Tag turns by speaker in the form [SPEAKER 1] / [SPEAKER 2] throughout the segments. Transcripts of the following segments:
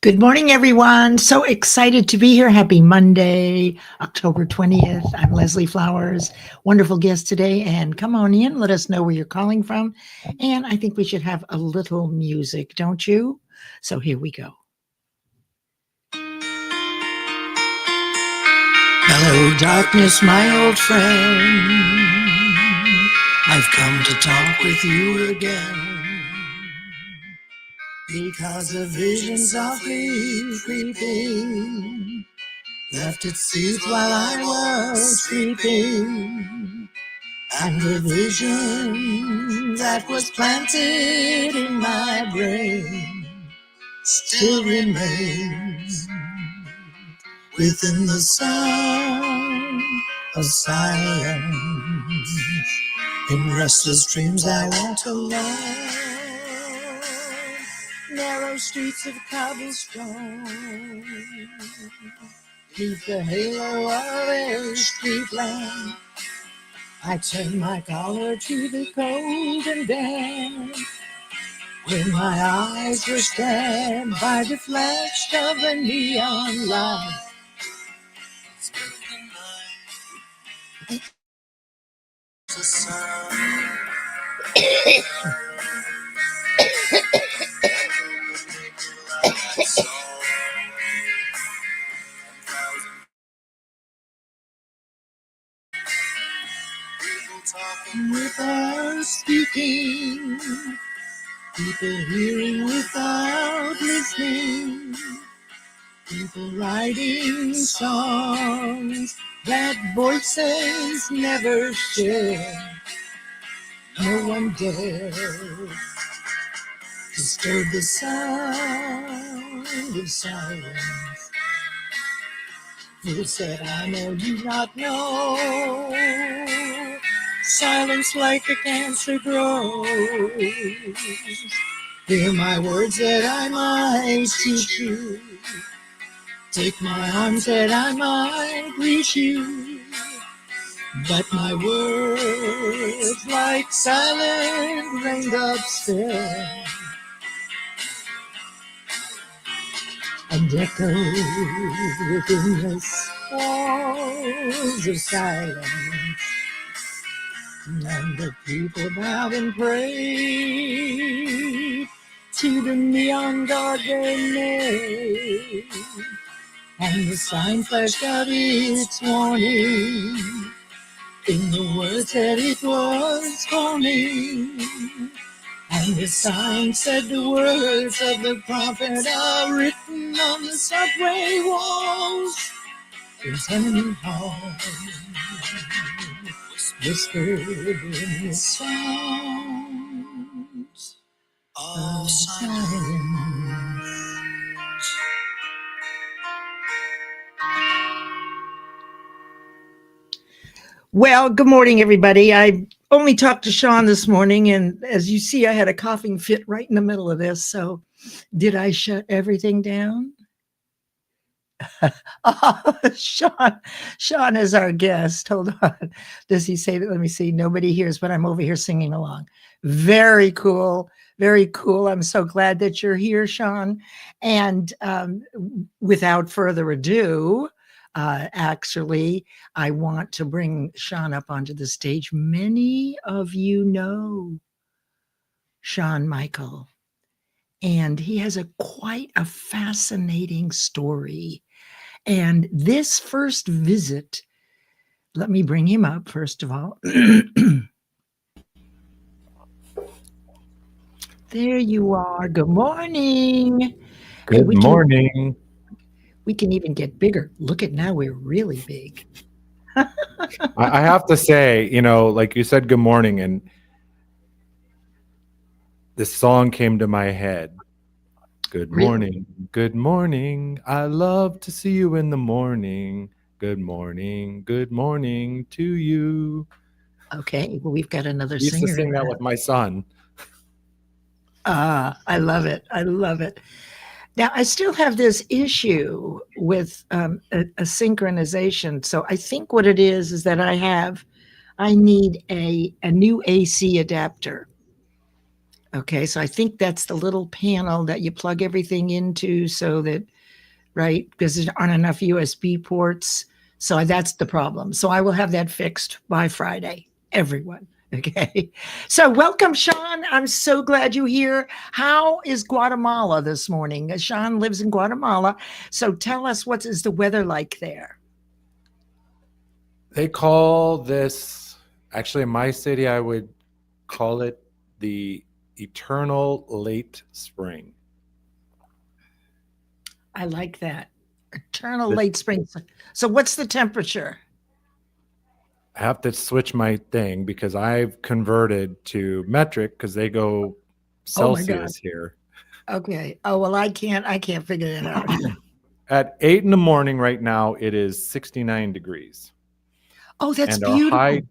[SPEAKER 1] Good morning, everyone. So excited to be here. Happy Monday, October 20th. I'm Leslie Flowers. Wonderful guest today. And come on in. Let us know where you're calling from. And I think we should have a little music, don't you? So here we go. Hello, darkness, my old friend. I've come to talk with you again. Because the visions softly creeping left its seeds while I was sleeping, and the vision that was planted in my brain still remains within the sound of silence. In restless dreams I want to learn narrow streets of cobblestone, beneath the halo of a street lamp. I turn my collar to the cold and damp, when my eyes were stabbed by the flash of a neon light. Talking without speaking, people hearing without listening, people writing songs that voices never share. No one dares disturb the sound of silence. Who said I know you not know? Silence like a cancer grows. Hear my words that I might teach you. Take my arms that I might reach you. But my words like silent raindrops fell and echo within the walls of silence. And the people bowed and prayed to the neon god they made, and the sign flashed out its warning in the words that it was calling. And the sign said the words of the prophet are written on the subway walls, in tenement halls, whispered in the sounds of silence. Well, good morning, everybody. I only talked to Sean this morning, and as you see, I had a coughing fit right in the middle of this. So, did I shut everything down? Oh, Sean is our guest. Hold on. Does he say that? Let me see. Nobody hears, but I'm over here singing along. Very cool. Very cool. I'm so glad that you're here, Sean. And without further ado, actually, I want to bring Sean up onto the stage. Many of you know Sean Michael, and he has quite a fascinating story. And this first visit, let me bring him up first of all. There you are. Good morning.
[SPEAKER 2] Good morning.
[SPEAKER 1] We can even get bigger. Look at now, we're really big.
[SPEAKER 2] I have to say, like you said, good morning, and this song came to my head. Good
[SPEAKER 1] Really?
[SPEAKER 2] morning. Good morning. I love to see you in the morning. Good morning. Good morning to you.
[SPEAKER 1] Okay, well, we've got another
[SPEAKER 2] I used to
[SPEAKER 1] singer.
[SPEAKER 2] sing that with my son.
[SPEAKER 1] I love it. I love it. Now, I still have this issue with a synchronization. So I think what it is that I need a new AC adapter. Okay, so I think that's the little panel that you plug everything into so that, right, because there aren't enough USB ports. So that's the problem. So I will have that fixed by Friday, everyone. Okay. So welcome, Sean. I'm so glad you're here. How is Guatemala this morning? Sean lives in Guatemala. So tell us, what is the weather like there?
[SPEAKER 2] They call this, actually, in my city, I would call it the eternal late spring.
[SPEAKER 1] I like that. Eternal
[SPEAKER 2] The-
[SPEAKER 1] late spring. So what's the temperature?
[SPEAKER 2] I have to switch my thing because I've converted to metric because they go
[SPEAKER 1] Oh my God.
[SPEAKER 2] Celsius here.
[SPEAKER 1] Okay. Oh, well, I can't figure that out.
[SPEAKER 2] At 8 in the morning right now, it is 69 degrees.
[SPEAKER 1] Oh, that's
[SPEAKER 2] And
[SPEAKER 1] beautiful.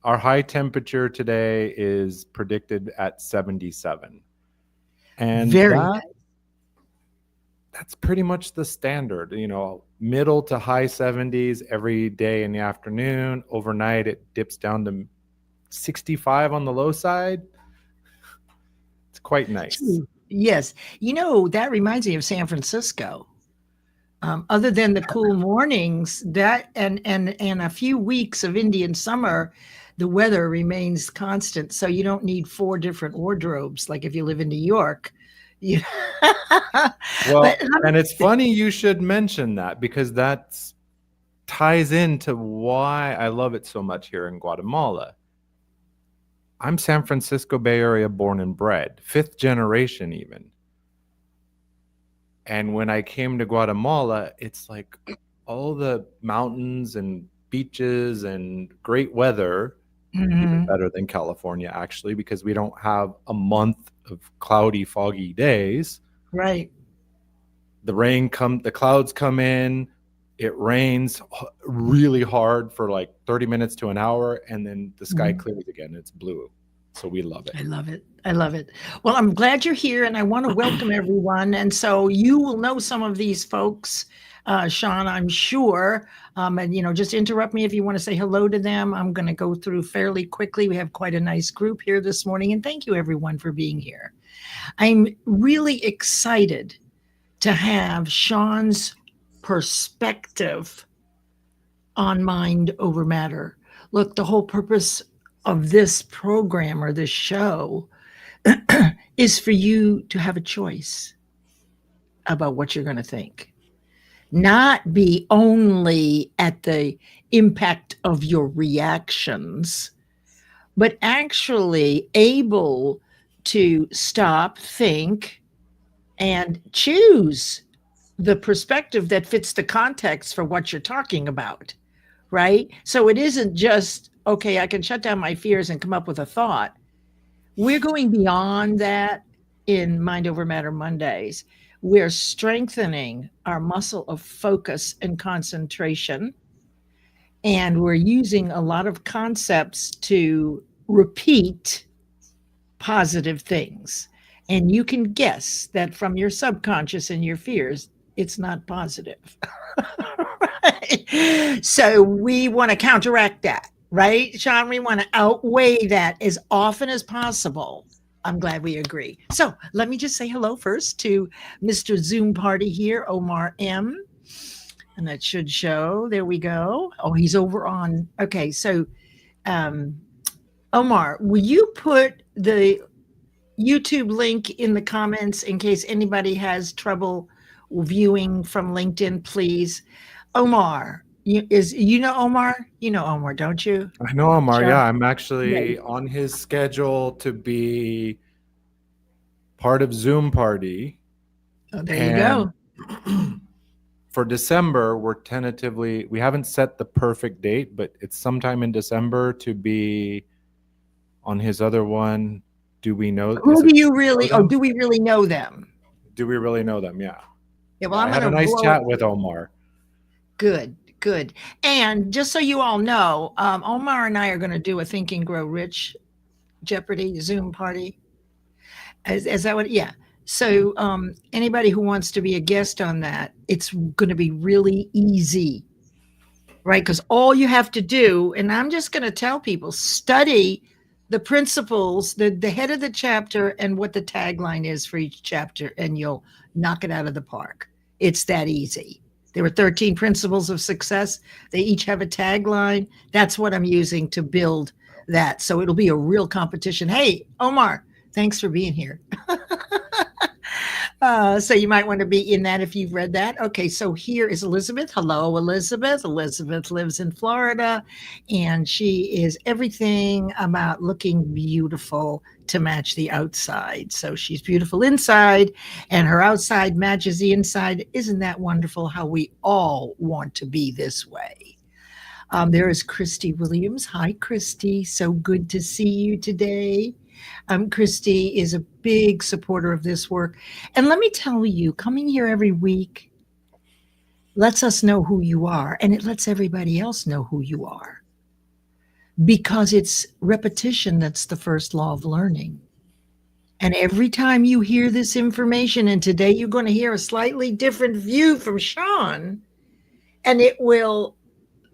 [SPEAKER 2] our high temperature today is predicted at 77. And
[SPEAKER 1] Very nice.
[SPEAKER 2] that's pretty much the standard, middle to high 70s every day in the afternoon. Overnight, it dips down to 65 on the low side. It's quite nice.
[SPEAKER 1] Yes. That reminds me of San Francisco. Other than the cool mornings, that and a few weeks of Indian summer, the weather remains constant. So you don't need 4 different wardrobes like if you live in New York.
[SPEAKER 2] Well, and it's funny you should mention that because that ties into why I love it so much here in Guatemala. I'm San Francisco Bay Area born and bred, 5th generation even. And when I came to Guatemala, it's like all the mountains and beaches and great weather, even better than California, actually, because we don't have a month of cloudy, foggy days.
[SPEAKER 1] Right.
[SPEAKER 2] The clouds come in, it rains really hard for like 30 minutes to an hour, and then the sky clears again. It's blue. So we love it.
[SPEAKER 1] I love it. I love it. Well, I'm glad you're here, and I want to welcome everyone. And so you will know some of these folks, Sean, I'm sure. And, just interrupt me if you want to say hello to them. I'm going to go through fairly quickly. We have quite a nice group here this morning, and thank you, everyone, for being here. I'm really excited to have Sean's perspective on mind over matter. Look, the whole purpose of this program or this show is for you to have a choice about what you're going to think, not be only at the impact of your reactions, but actually able to stop, think, and choose the perspective that fits the context for what you're talking about, right? So it isn't just, okay, I can shut down my fears and come up with a thought. We're going beyond that in Mind Over Matter Mondays. We're strengthening our muscle of focus and concentration. And we're using a lot of concepts to repeat positive things. And you can guess that from your subconscious and your fears, it's not positive. Right? So we want to counteract that. Right, Sean? We want to outweigh that as often as possible. I'm glad we agree. So let me just say hello first to Mr. Zoom Party here, Omar M. And that should show. There we go. Oh, he's over on. Okay, so Omar, will you put the YouTube link in the comments in case anybody has trouble viewing from LinkedIn, please? Omar. You know Omar? You know Omar, don't you?
[SPEAKER 2] I know Omar.
[SPEAKER 1] Sure.
[SPEAKER 2] Yeah, I'm actually on his schedule to be part of Zoom Party.
[SPEAKER 1] Oh, there you go.
[SPEAKER 2] For December, we haven't set the perfect date, but it's sometime in December to be on his other one. Do we know?
[SPEAKER 1] Who do you really? Oh, do we really know them?
[SPEAKER 2] Do we really know them? Yeah.
[SPEAKER 1] Yeah. Well,
[SPEAKER 2] I had a nice chat with Omar.
[SPEAKER 1] Good. And just so you all know, Omar and I are going to do a Think and Grow Rich Jeopardy Zoom party. Is that what? Yeah. So anybody who wants to be a guest on that, it's going to be really easy, right? Because all you have to do, and I'm just going to tell people, study the principles, the head of the chapter, and what the tagline is for each chapter, and you'll knock it out of the park. It's that easy. There were 13 principles of success. They each have a tagline. That's what I'm using to build that. So it'll be a real competition. Hey, Omar, thanks for being here. So you might want to be in that if you've read that. Okay, so here is Elizabeth. Hello, Elizabeth. Elizabeth lives in Florida, and she is everything about looking beautiful to match the outside. So she's beautiful inside, and her outside matches the inside. Isn't that wonderful how we all want to be this way? There is Christy Williams. Hi, Christy. So good to see you today. Christy is a big supporter of this work. And let me tell you, coming here every week lets us know who you are, and it lets everybody else know who you are. Because it's repetition that's the first law of learning. And every time you hear this information, and today you're going to hear a slightly different view from Sean, and it will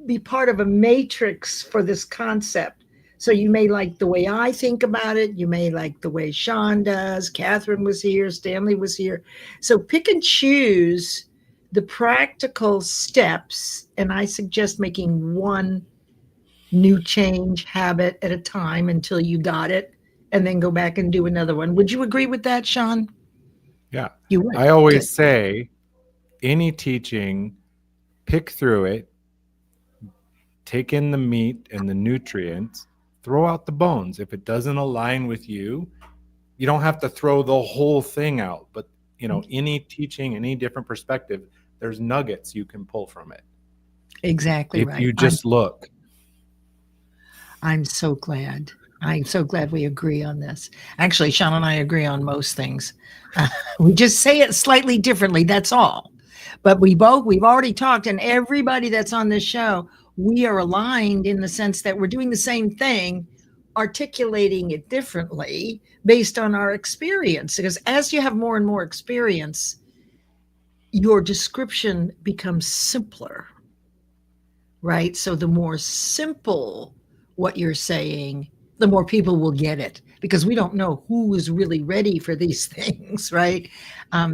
[SPEAKER 1] be part of a matrix for this concept. So you may like the way I think about it. You may like the way Sean does. Catherine was here. Stanley was here. So pick and choose the practical steps. And I suggest making one new change habit at a time until you got it, and then go back and do another one. Would you agree with that, Sean?
[SPEAKER 2] Yeah.
[SPEAKER 1] You would.
[SPEAKER 2] I always
[SPEAKER 1] Good.
[SPEAKER 2] say any teaching, pick through it, take in the meat and the nutrients, throw out the bones. If it doesn't align with you, you don't have to throw the whole thing out. But, any teaching, any different perspective, there's nuggets you can pull from it.
[SPEAKER 1] Exactly right.
[SPEAKER 2] If you just look.
[SPEAKER 1] I'm so glad. I'm so glad we agree on this. Actually, Sean and I agree on most things. We just say it slightly differently. That's all. But we've already talked, and everybody that's on this show, we are aligned in the sense that we're doing the same thing, articulating it differently based on our experience. Because as you have more and more experience, your description becomes simpler, right? So the more simple what you're saying, the more people will get it, because we don't know who is really ready for these things, right?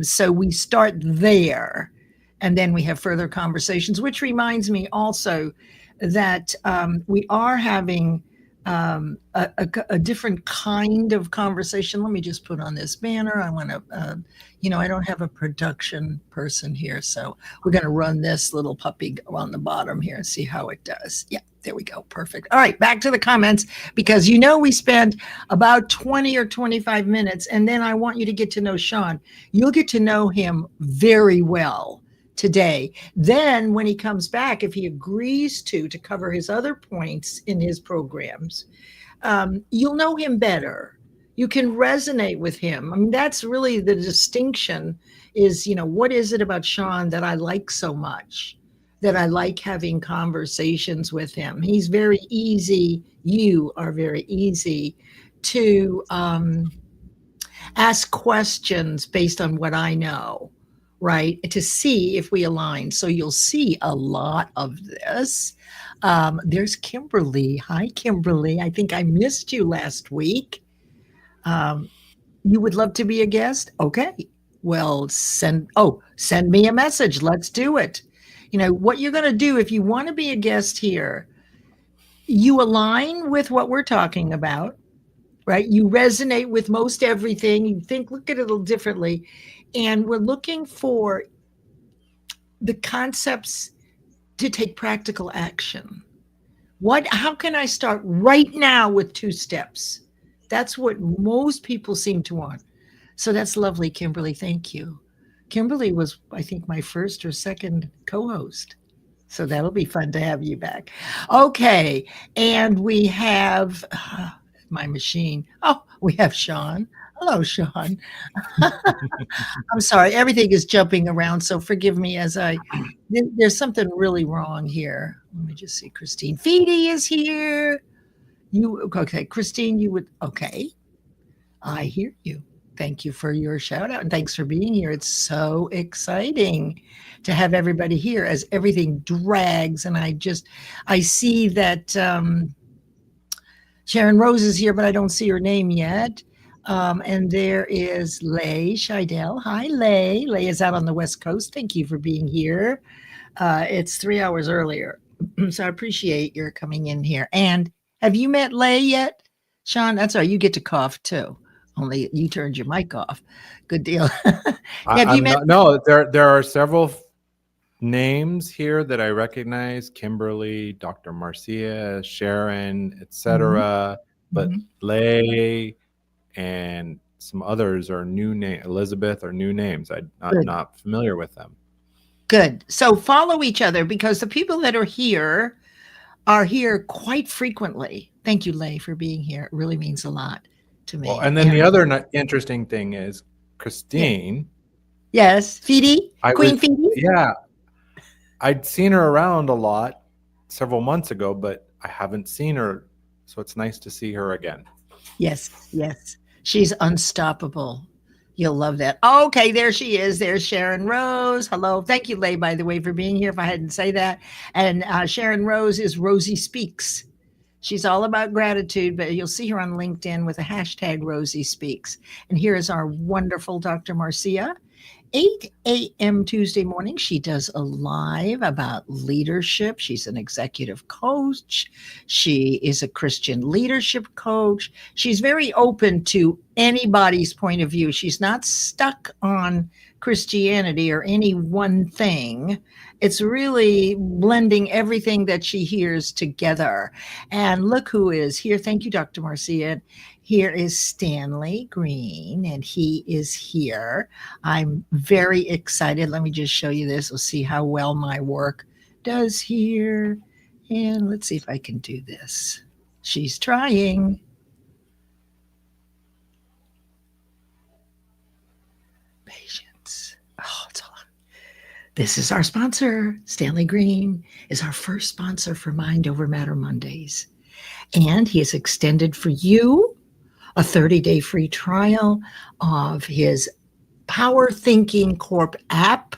[SPEAKER 1] So we start there, and then we have further conversations, which reminds me also that we are having a different kind of conversation. Let me just put on this banner. I want to, I don't have a production person here, so we're going to run this little puppy on the bottom here and see how it does. Yeah, there we go. Perfect. All right, back to the comments, because we spend about 20 or 25 minutes, and then I want you to get to know Sean. You'll get to know him very well today. Then when he comes back, if he agrees to cover his other points in his programs, you'll know him better. You can resonate with him. I mean, that's really the distinction is, what is it about Sean that I like so much, that I like having conversations with him? He's very easy. You are very easy to ask questions based on what I know, right? To see if we align. So you'll see a lot of this. There's Kimberly. Hi, Kimberly. I think I missed you last week. You would love to be a guest? Okay. Well, send me a message. Let's do it. What you're going to do if you want to be a guest here, you align with what we're talking about, right? You resonate with most everything. You look at it a little differently. And we're looking for the concepts to take practical action. How can I start right now with 2 steps? That's what most people seem to want. So that's lovely, Kimberly. Thank you. Kimberly was, I think, my first or second co-host. So that'll be fun to have you back. Okay. And we have my machine. Oh, we have Sean. Hello, Sean. I'm sorry. Everything is jumping around, so forgive me there's something really wrong here. Let me just see. Christine Feedy is here. Okay, Christine, okay. I hear you. Thank you for your shout out, and thanks for being here. It's so exciting to have everybody here as everything drags. And I see that Sharon Rose is here, but I don't see her name yet. And there is Lay Scheidel. Hi, Lay. Lay is out on the West Coast. Thank you for being here. It's 3 hours earlier. So I appreciate your coming in here. And have you met Lay yet? Sean, that's all right. You get to cough too. Only you turned your mic off. Good deal. Have you met?
[SPEAKER 2] No, there are several names here that I recognize: Kimberly, Dr. Marcia, Sharon, etc. But Lay and some others are new name. Elizabeth are new names. I'm not familiar with them.
[SPEAKER 1] Good. So follow each other, because the people that are here quite frequently. Thank you, Lay, for being here. It really means a lot to me.
[SPEAKER 2] Well, and then the other interesting thing is Christine.
[SPEAKER 1] Yes, Feedy, Queen Feedy.
[SPEAKER 2] Yeah, I'd seen her around a lot several months ago, but I haven't seen her, so it's nice to see her again.
[SPEAKER 1] Yes, yes. She's unstoppable. You'll love that. Okay, there she is. There's Sharon Rose. Hello. Thank you, Lay, by the way, for being here, if I hadn't say that. And Sharon Rose is Rosie Speaks. She's all about gratitude, but you'll see her on LinkedIn with a hashtag Rosie Speaks. And here is our wonderful Dr. Marcia. 8 a.m. Tuesday morning, she does a live about leadership. She's an executive coach. She is a Christian leadership coach. She's very open to anybody's point of view. She's not stuck on Christianity or any one thing. It's really blending everything that she hears together. And look who is here. Thank you, Dr. Marcia. Here is Stanley Green, and he is here. I'm very excited. Let me just show you this. We'll see how well my work does here. And let's see if I can do this. She's trying. Patience. Oh, it's all. This is our sponsor. Stanley Green is our first sponsor for Mind Over Matter Mondays. And he has extended for you a 30-day free trial of his Power Thinking Corp app.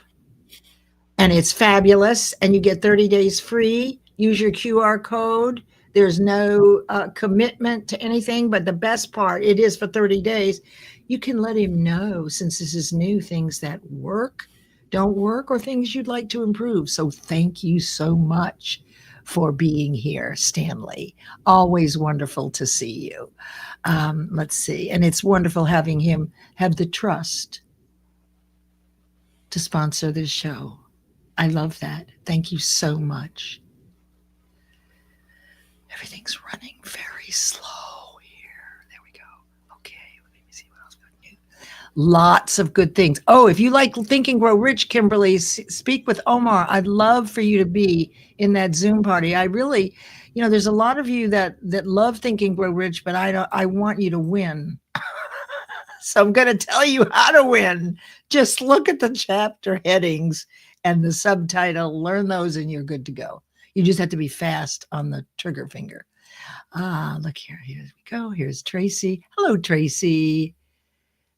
[SPEAKER 1] And it's fabulous. And you get 30 days free. Use your QR code. There's no commitment to anything. But the best part, it is for 30 days. You can let him know, since this is new, things that work, don't work, or things you'd like to improve. So thank you so much for being here, Stanley. Always wonderful to see you. Let's see. And it's wonderful having him have the trust to sponsor this show. I love that. Thank you so much. Everything's running very slow here. There we go. Okay, let me see what else we got. Lots of good things. Oh, if you like Think and Grow Rich, Kimberly, speak with Omar. I'd love for you to be in that Zoom party. I really, there's a lot of you that love Think and Grow Rich, but I want you to win. So I'm going to tell you how to win. Just look at the chapter headings and the subtitle, learn those, and you're good to go. You just have to be fast on the trigger finger. Look here. Here we go. Here's Tracy. Hello, Tracy.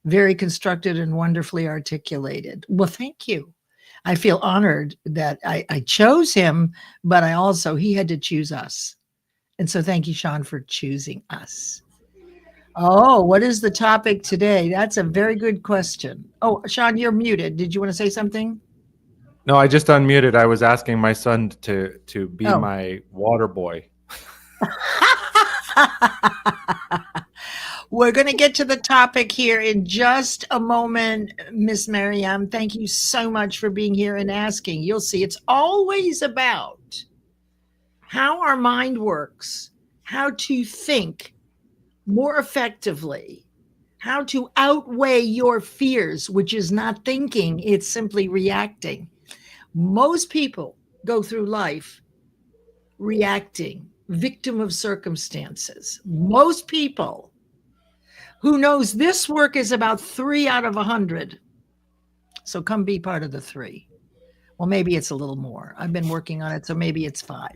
[SPEAKER 1] Very constructed and wonderfully articulated. Well, thank you. I feel honored that I chose him, but he had to choose us. And so thank you, Sean, for choosing us. Oh, what is the topic today? That's a very good question. Oh, Sean, you're muted. Did you want to say something?
[SPEAKER 2] No, I just unmuted. I was asking my son to be my water boy.
[SPEAKER 1] We're going to get to the topic here in just a moment, Miss Mariam. Thank you so much for being here and asking. You'll see it's always about how our mind works, how to think more effectively, how to outweigh your fears, which is not thinking, it's simply reacting. Most people go through life reacting, victim of circumstances. Most people who knows this work is about 3 out of 100. So come be part of the 3. Well, maybe it's a little more. I've been working on it, so maybe it's 5.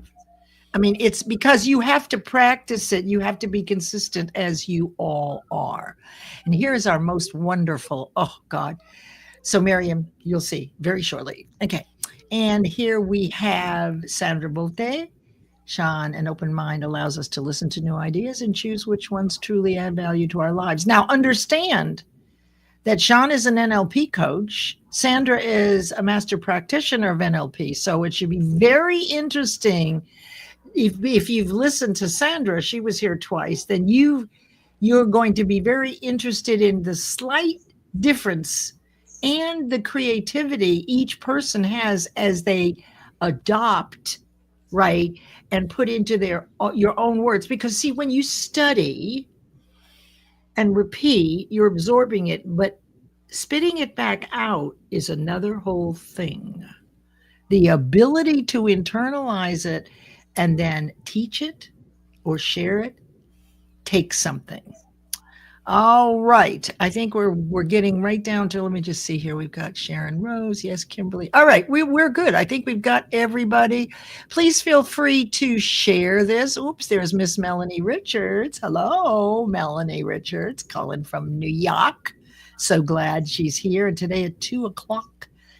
[SPEAKER 1] I mean, it's because you have to practice it. You have to be consistent, as you all are. And here's our most wonderful, oh God. So Miriam, you'll see very shortly. Okay. And here we have Sandra Bolte. Sean, an open mind allows us to listen to new ideas and choose which ones truly add value to our lives. Now, understand that Sean is an NLP coach. Sandra is a master practitioner of NLP. So it should be very interesting. If you've listened to Sandra, she was here twice, then you're going to be very interested in the slight difference and the creativity each person has as they adopt, right, and put into your own words. Because see, when you study and repeat, you're absorbing it, but spitting it back out is another whole thing. The ability to internalize it and then teach it or share it takes something. All right. I think we're getting right down to, let me just see here. We've got Sharon Rose. Yes, Kimberly. All right. We're good. I think we've got everybody. Please feel free to share this. Oops, there's Miss Melanie Richards. Hello, Melanie Richards, calling from New York. So glad she's here. And today at 2:00,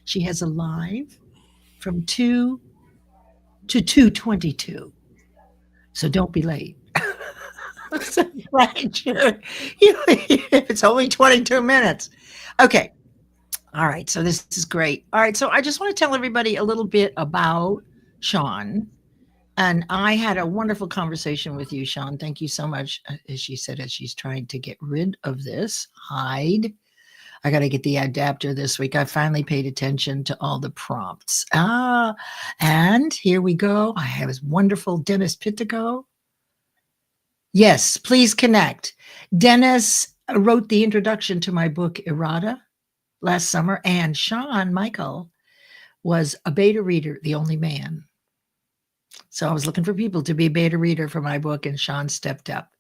[SPEAKER 1] she has a live from 2 to 2:22. So don't be late. Right, sure. It's only 22 minutes. Okay. All right. So this is great. All right. So I just want to tell everybody a little bit about Sean. And I had a wonderful conversation with you, Sean. Thank you so much. As she said, as she's trying to get rid of this, hide. I got to get the adapter this week. I finally paid attention to all the prompts. And here we go. I have this wonderful Dennis Pitago. Yes, please connect. Dennis wrote the introduction to my book, Errata, last summer, and Sean Michael was a beta reader, the only man. So I was looking for people to be a beta reader for my book, and Sean stepped up.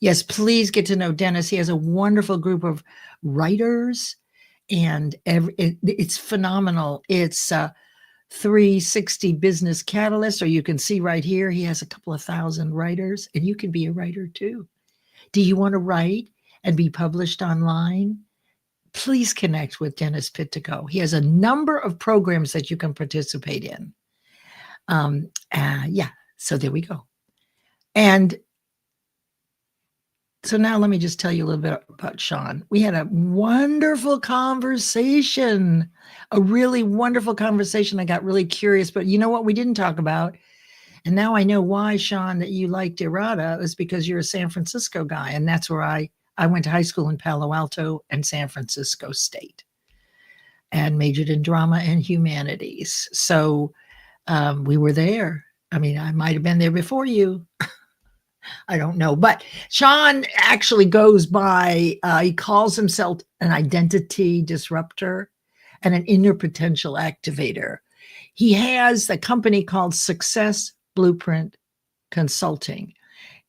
[SPEAKER 1] Yes, please get to know Dennis. He has a wonderful group of writers, and it's phenomenal. It's 360 Business Catalyst, or you can see right here, he has a couple of thousand writers, and you can be a writer too. Do you want to write and be published online? Please connect with Dennis Pitago. He has a number of programs that you can participate in. Yeah, so there we go. And so now let me just tell you a little bit about Sean. We had a wonderful conversation, a really wonderful conversation. I got really curious, but you know what we didn't talk about? And now I know why, Sean, that you liked Errata is because you're a San Francisco guy. And that's where I went to high school in Palo Alto and San Francisco State and majored in drama and humanities. So we were there. I mean, I might have been there before you. I don't know, but Sean actually goes by, he calls himself an identity disruptor and an inner potential activator. He has a company called Success Blueprint Consulting,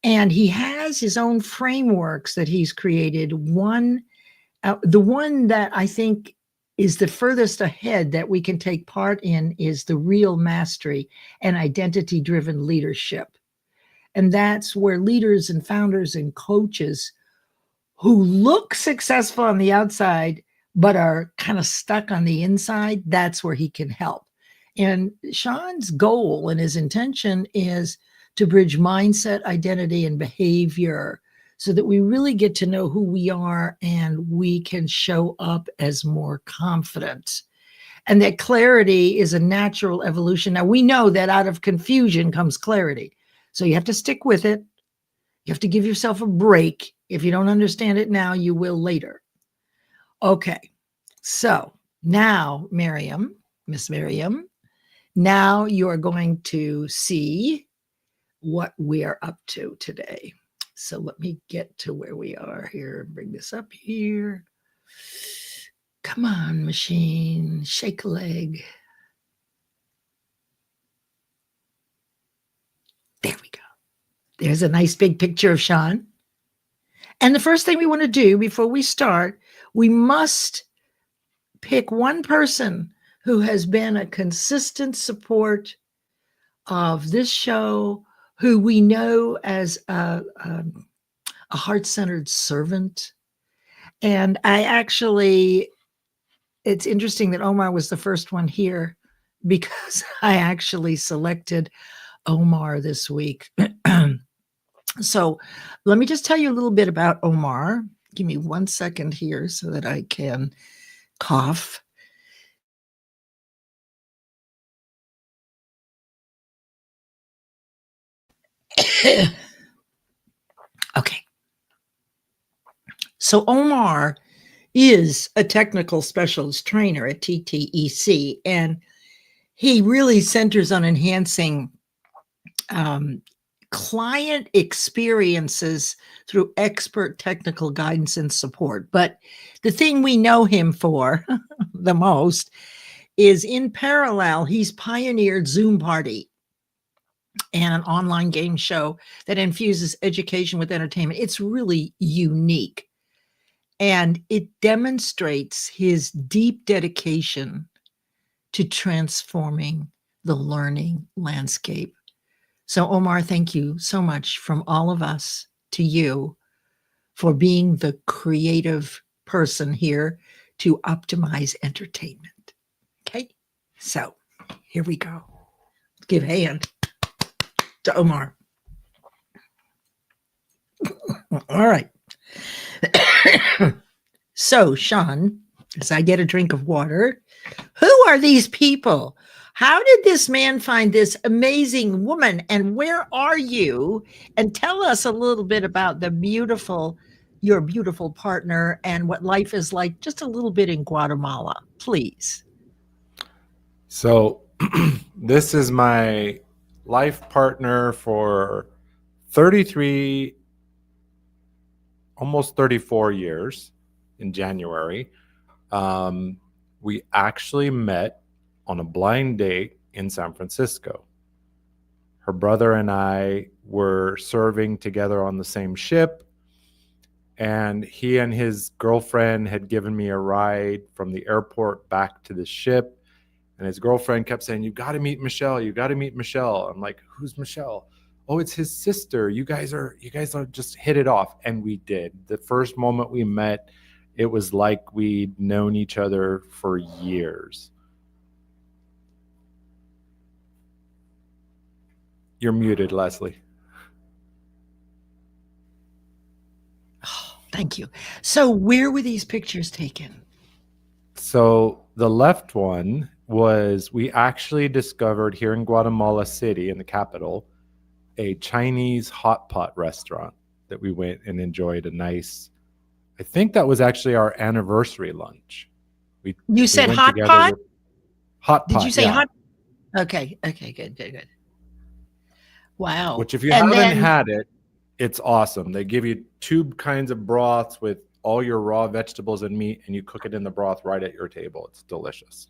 [SPEAKER 1] and he has his own frameworks that he's created. The one that I think is the furthest ahead that we can take part in is the Real Mastery and Identity-Driven Leadership. And that's where leaders and founders and coaches who look successful on the outside, but are kind of stuck on the inside, that's where he can help. And Sean's goal and his intention is to bridge mindset, identity, and behavior so that we really get to know who we are and we can show up as more confident. And that clarity is a natural evolution. Now, we know that out of confusion comes clarity. So you have to stick with it. You have to give yourself a break. If you don't understand it now, you will later. Okay. So now, Miss Miriam, now you are going to see what we are up to today. So let me get to where we are here. Bring this up here. Come on, machine. Shake a leg. There we go. There's a nice big picture of Sean. And the first thing we want to do before we start, we must pick one person who has been a consistent support of this show, who we know as a heart-centered servant. And it's interesting that Omar was the first one here because I actually selected Omar this week. So let me just tell you a little bit about Omar. Give me 1 second here so that I can cough. Okay. So Omar is a technical specialist trainer at TTEC, and he really centers on enhancing client experiences through expert technical guidance and support. But the thing we know him for the most is, in parallel, he's pioneered Zoom Party and an online game show that infuses education with entertainment. It's really unique, and it demonstrates his deep dedication to transforming the learning landscape. So, Omar, thank you so much from all of us to you for being the creative person here to optimize entertainment. Okay, so here we go. Give a hand to Omar. All right. So, Sean, as I get a drink of water, who are these people? How did this man find this amazing woman? And where are you? And tell us a little bit about your beautiful partner and what life is like, just a little bit in Guatemala, please.
[SPEAKER 2] So, this is my life partner for 33, almost 34 years in January. We actually met on a blind date in San Francisco. Her brother and I were serving together on the same ship, and he and his girlfriend had given me a ride from the airport back to the ship. And his girlfriend kept saying, "You got to meet Michelle. You got to meet Michelle." I'm like, "Who's Michelle?" "Oh, it's his sister. You guys are just hit it off." And we did. The first moment we met, it was like we'd known each other for years. You're muted, Leslie.
[SPEAKER 1] Oh, thank you. So, where were these pictures taken?
[SPEAKER 2] So the left one was, we actually discovered here in Guatemala City, in the capital, a Chinese hot pot restaurant that we went and enjoyed a nice, I think that was actually our anniversary lunch.
[SPEAKER 1] You said
[SPEAKER 2] went
[SPEAKER 1] hot
[SPEAKER 2] together
[SPEAKER 1] pot?
[SPEAKER 2] with- Hot pot.
[SPEAKER 1] Did you say
[SPEAKER 2] yeah.
[SPEAKER 1] hot? Okay, good. Wow.
[SPEAKER 2] Which, if you
[SPEAKER 1] And
[SPEAKER 2] haven't
[SPEAKER 1] then,
[SPEAKER 2] had it, it's awesome. They give you two kinds of broths with all your raw vegetables and meat, and you cook it in the broth right at your table. It's delicious.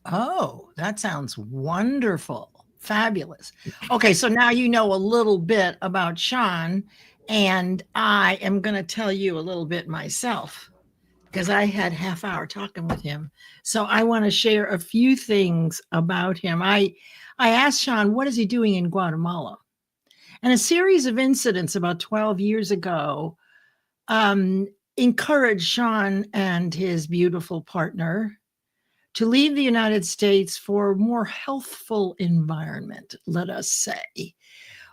[SPEAKER 1] oh, that sounds wonderful. Fabulous. Okay, so now you know a little bit about Sean, and I am going to tell you a little bit myself because I had half hour talking with him. So I want to share a few things about him. I asked Sean, what is he doing in Guatemala? And a series of incidents about 12 years ago encouraged Sean and his beautiful partner to leave the United States for a more healthful environment, let us say,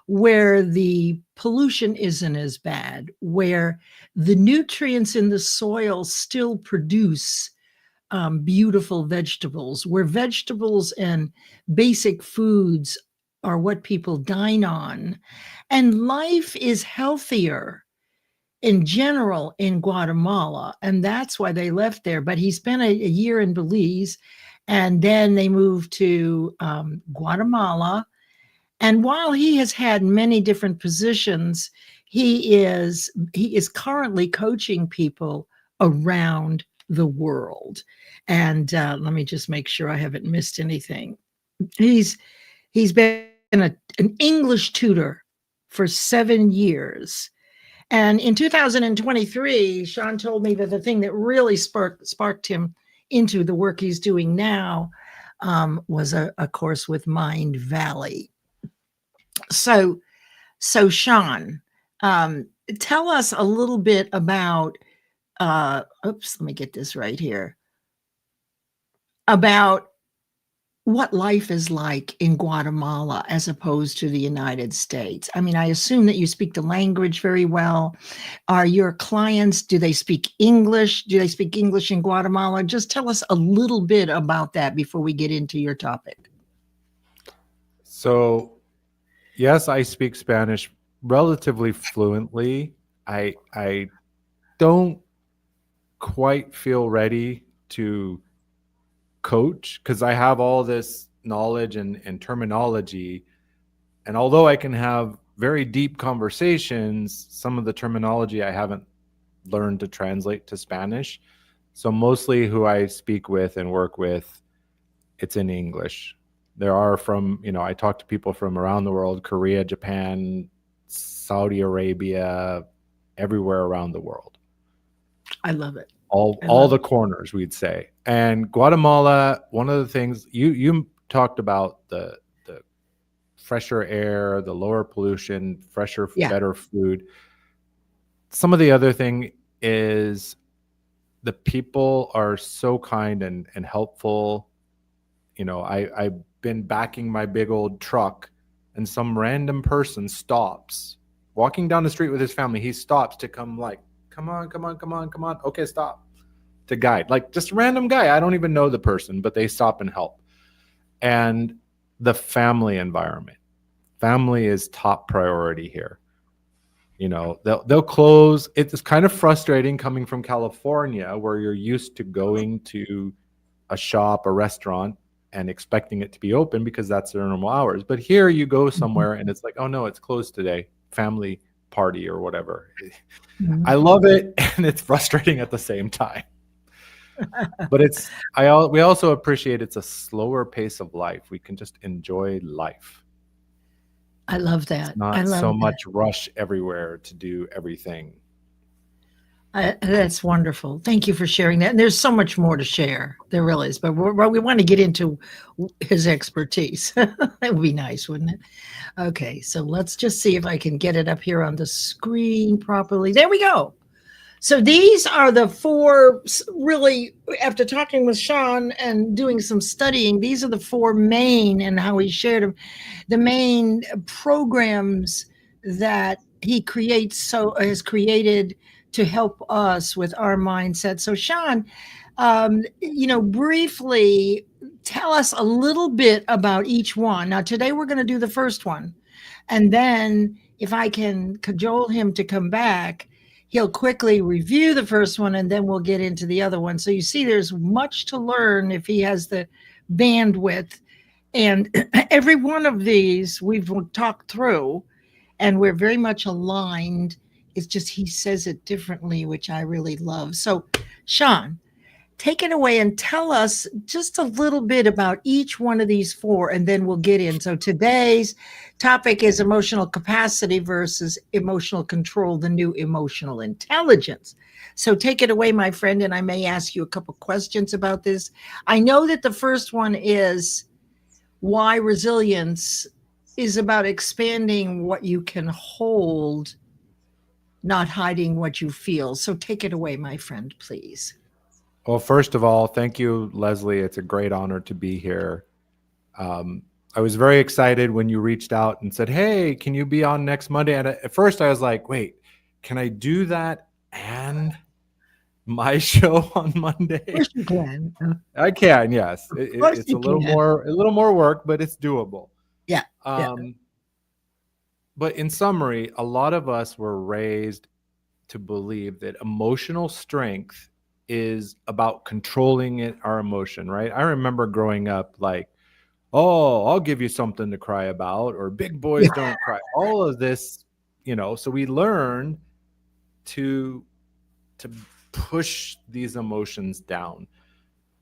[SPEAKER 1] where the pollution isn't as bad, where the nutrients in the soil still produce beautiful vegetables, where vegetables and basic foods are what people dine on, and life is healthier in general in Guatemala, and that's why they left there. But he spent a year in Belize, and then they moved to Guatemala. And while he has had many different positions, he is currently coaching people around the world. And let me just make sure I haven't missed anything. He's been an English tutor for 7 years. And in 2023, Sean told me that the thing that really sparked him into the work he's doing now was a course with Mind Valley. So Sean, tell us a little bit about, let me get this right here, about what life is like in Guatemala as opposed to the United States. I mean, I assume that you speak the language very well. Are your clients, do they speak English? Do they speak English in Guatemala? Just tell us a little bit about that before we get into your topic.
[SPEAKER 2] So, yes, I speak Spanish relatively fluently. I don't quite feel ready to coach because I have all this knowledge and terminology. And although I can have very deep conversations, some of the terminology I haven't learned to translate to Spanish. So mostly who I speak with and work with, it's in English. There are I talk to people from around the world, Korea, Japan, Saudi Arabia, everywhere around the world.
[SPEAKER 1] I love it.
[SPEAKER 2] All the corners, we'd say. And Guatemala, one of the things you talked about, the fresher air, the lower pollution, fresher, better food. Some of the other thing is the people are so kind and helpful. I've been backing my big old truck and some random person stops walking down the street with his family. He stops to come come on. Okay, stop. To guide, like just a random guy. I don't even know the person, but they stop and help. And the family environment. Family is top priority here. They'll close. It's kind of frustrating coming from California where you're used to going to a shop, a restaurant, and expecting it to be open because that's their normal hours. But here you go somewhere and it's like, oh no, it's closed today. Family party or whatever. I love it and it's frustrating at the same time. But we also appreciate it's a slower pace of life. We can just enjoy life.
[SPEAKER 1] I love that.
[SPEAKER 2] It's not so much rush everywhere to do everything.
[SPEAKER 1] That's wonderful. Thank you for sharing that. And there's so much more to share. There really is. But we want to get into his expertise. That would be nice, wouldn't it? Okay, so let's just see if I can get it up here on the screen properly. There we go. So these are the four, really, after talking with Sean and doing some studying, these are the four main, and how he shared them, the main programs that he has created to help us with our mindset. So Sean, briefly tell us a little bit about each one. Now, today we're going to do the first one. And then if I can cajole him to come back, he'll quickly review the first one and then we'll get into the other one. So you see, there's much to learn if he has the bandwidth. And every one of these we've talked through and we're very much aligned. It's just he says it differently, which I really love. So, Sean, take it away and tell us just a little bit about each one of these four, and then we'll get in. So today's topic is emotional capacity versus emotional control, the new emotional intelligence. So take it away, my friend, and I may ask you a couple questions about this. I know that the first one is why resilience is about expanding what you can hold, not hiding what you feel. So take it away, my friend, please.
[SPEAKER 2] Well, first of all, thank you, Leslie. It's a great honor to be here. I was very excited when you reached out and said, hey, can you be on next Monday? And at first I was like, wait, can I do that and my show on Monday?
[SPEAKER 1] Of course you can.
[SPEAKER 2] I can, yes. It's a little more work, but it's doable.
[SPEAKER 1] Yeah.
[SPEAKER 2] But in summary, a lot of us were raised to believe that emotional strength is about controlling our emotion, right? I remember growing up like, oh, I'll give you something to cry about, or big boys don't cry. All of this, so we learn to push these emotions down.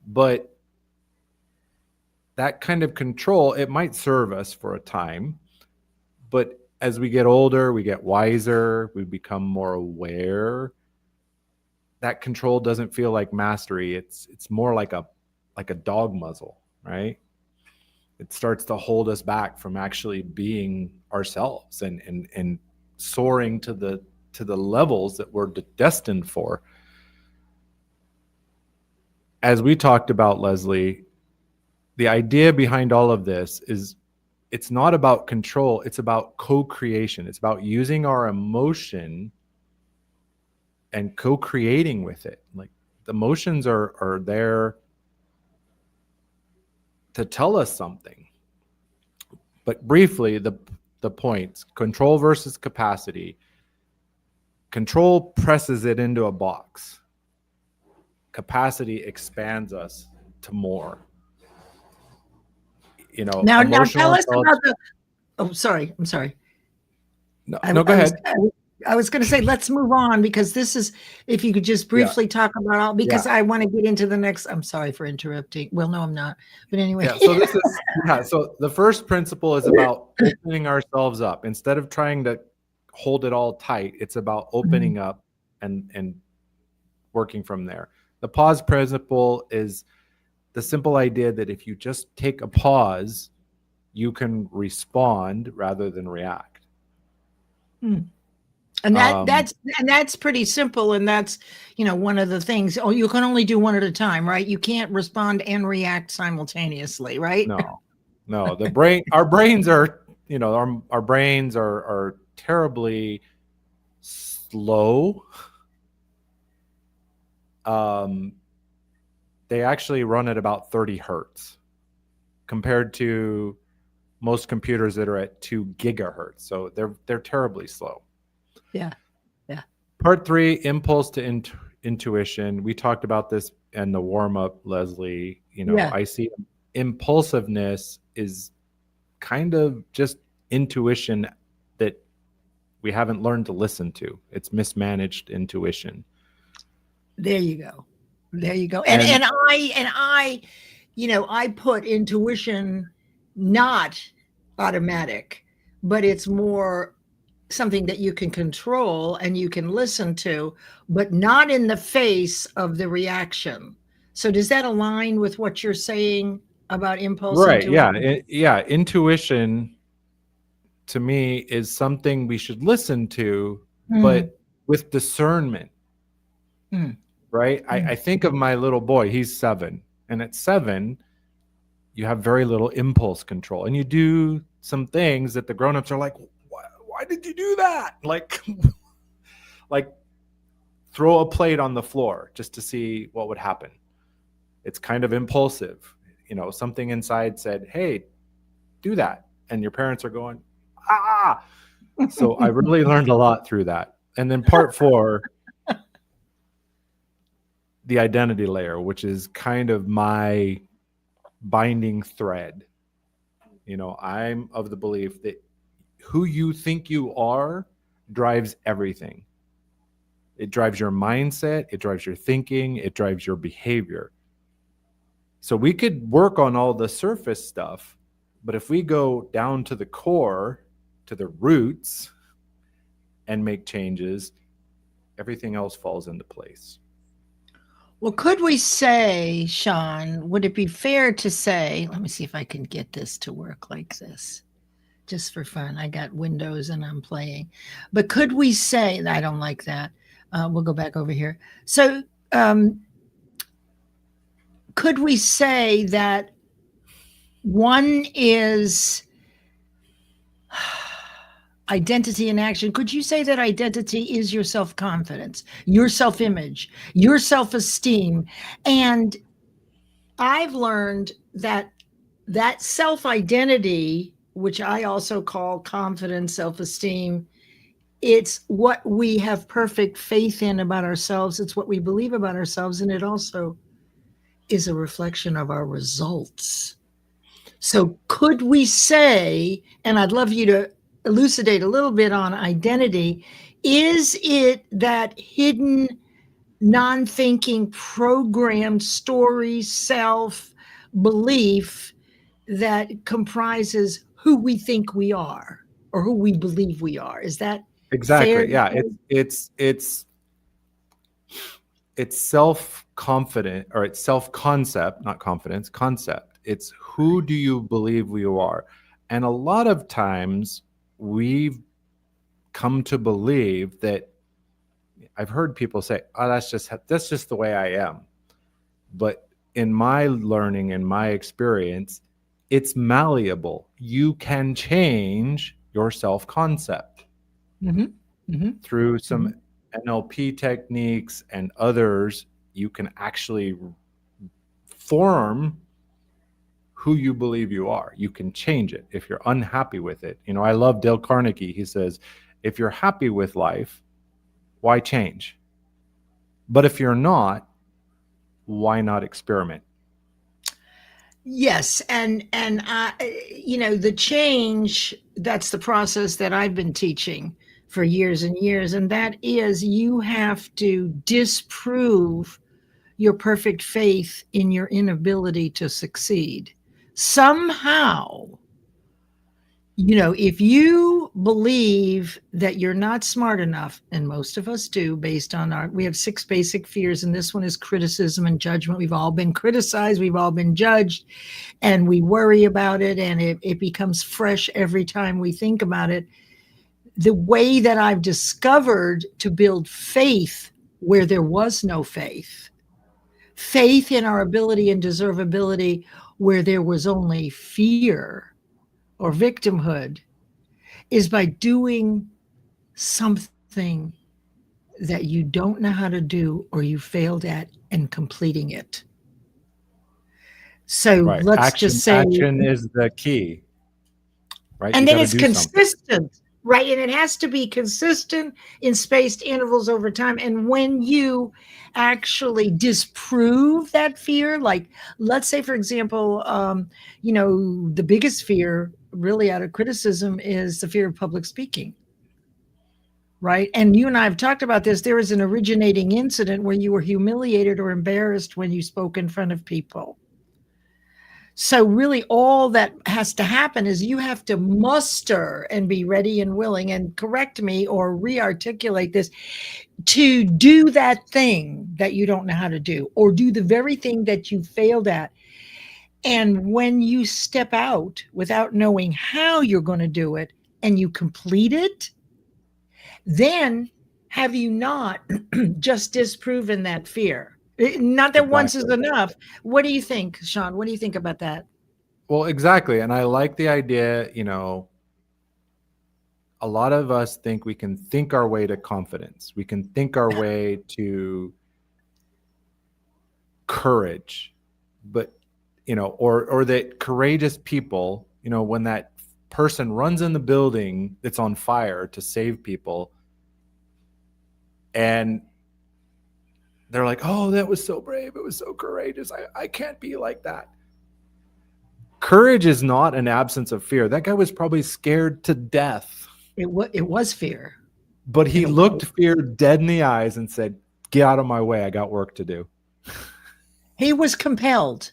[SPEAKER 2] But that kind of control, it might serve us for a time, but as we get older, we get wiser, we become more aware. That control doesn't feel like mastery. It's more like a dog muzzle, right? It starts to hold us back from actually being ourselves and soaring to the levels that we're destined for. As we talked about, Leslie, the idea behind all of this is it's not about control, it's about co-creation. It's about using our emotion and co-creating with it. Like the emotions are there to tell us something. But briefly, the points: control versus capacity. Control presses it into a box. Capacity expands us to more.
[SPEAKER 1] Now
[SPEAKER 2] emotional
[SPEAKER 1] tell us
[SPEAKER 2] intelligence.
[SPEAKER 1] about the. Oh, sorry. I'm sorry.
[SPEAKER 2] No,
[SPEAKER 1] I,
[SPEAKER 2] no, go
[SPEAKER 1] I
[SPEAKER 2] ahead.
[SPEAKER 1] I was going to say, let's move on, because this is, if you could just briefly talk about all, because I want to get into the next. I'm sorry for interrupting. Well, no, I'm not. But anyway.
[SPEAKER 2] Yeah. So this is, so the first principle is about opening ourselves up. Instead of trying to hold it all tight, it's about opening up and working from there. The pause principle is the simple idea that if you just take a pause, you can respond rather than react.
[SPEAKER 1] And that's pretty simple. And that's, one of the things. Oh, you can only do one at a time, right? You can't respond and react simultaneously, right?
[SPEAKER 2] No, the brain, our brains are, our brains are terribly slow. They actually run at about 30 hertz compared to most computers that are at 2 gigahertz. So they're terribly slow.
[SPEAKER 1] Yeah.
[SPEAKER 2] Part 3, impulse to intuition. We talked about this in the warm-up, Leslie. I see impulsiveness is kind of just intuition that we haven't learned to listen to. It's mismanaged intuition.
[SPEAKER 1] There you go. And I put intuition not automatic, but it's more something that you can control and you can listen to, but not in the face of the reaction. So does that align with what you're saying about impulse?
[SPEAKER 2] Right.
[SPEAKER 1] Intuition?
[SPEAKER 2] Yeah. Intuition to me is something we should listen to, but with discernment. Right. I think of my little boy, he's 7. And at 7, you have very little impulse control. And you do some things that the grownups are like, why did you do that? Like throw a plate on the floor just to see what would happen. It's kind of impulsive. Something inside said, hey, do that. And your parents are going, ah. So I really learned a lot through that. And then part 4, the identity layer, which is kind of my binding thread. I'm of the belief that who you think you are drives everything. It drives your mindset, it drives your thinking, it drives your behavior. So we could work on all the surface stuff, but if we go down to the core, to the roots, and make changes, everything else falls into place.
[SPEAKER 1] Well, could we say, Sean, would it be fair to say, let me see if I can get this to work like this, just for fun. I got Windows and I'm playing. But could we say, I don't like that. We'll go back over here. So could we say that one is identity in action? Could you say that identity is your self-confidence, your self-image, your self-esteem? And I've learned that self-identity, which I also call confidence, self-esteem, it's what we have perfect faith in about ourselves. It's what we believe about ourselves. And it also is a reflection of our results. So could we say, and I'd love you to elucidate a little bit on identity, is it that hidden, non-thinking, programmed story, self-belief that comprises who we think we are or who we believe we are? Is that
[SPEAKER 2] exactly
[SPEAKER 1] fair?
[SPEAKER 2] Yeah, it's self-confident, or it's self-concept, not confidence, concept. It's who do you believe you are? And a lot of times we've come to believe that, I've heard people say, oh, that's just the way I am. But in my learning and my experience, it's malleable. You can change your self-concept through some NLP techniques and others. You can actually form who you believe you are. You can change it if you're unhappy with it. You know, I love Dale Carnegie. He says, if you're happy with life, why change? But if you're not, why not experiment?
[SPEAKER 1] Yes, and you know, the change, that's the process that I've been teaching for years and years, and that is you have to disprove your perfect faith in your inability to succeed. Somehow, you know, if you believe that you're not smart enough, and most of us do, based on we have 6 basic fears, and this one is criticism and judgment. We've all been criticized, we've all been judged, and we worry about it, and it becomes fresh every time we think about it. The way that I've discovered to build faith where there was no faith, faith in our ability and deservability where there was only fear or victimhood, is by doing something that you don't know how to do or you failed at and completing it. So let's just say
[SPEAKER 2] action is the key, right?
[SPEAKER 1] And then it's consistent, right? And it has to be consistent in spaced intervals over time. And when you actually disprove that fear, like let's say, for example, you know, the biggest fear really out of criticism is the fear of public speaking, right? And you and I have talked about this. There was an originating incident where you were humiliated or embarrassed when you spoke in front of people. So really all that has to happen is you have to muster and be ready and willing, and correct me or re-articulate this, to do that thing that you don't know how to do, or do the very thing that you failed at. And when you step out without knowing how you're going to do it and you complete it, then have you not just disproven that fear? Not that once is enough. What do you think, Sean? What do you think about that?
[SPEAKER 2] Well, exactly. And I like the idea, you know, a lot of us think we can think our way to confidence. We can think our way to courage, but, you know, or that courageous people, you know, when that person runs in the building that's on fire to save people, and they're like, oh, that was so brave. It was so courageous. I can't be like that. Courage is not an absence of fear. That guy was probably scared to death.
[SPEAKER 1] It was fear.
[SPEAKER 2] But he looked fear dead in the eyes and said, get out of my way. I got work to do.
[SPEAKER 1] He was compelled.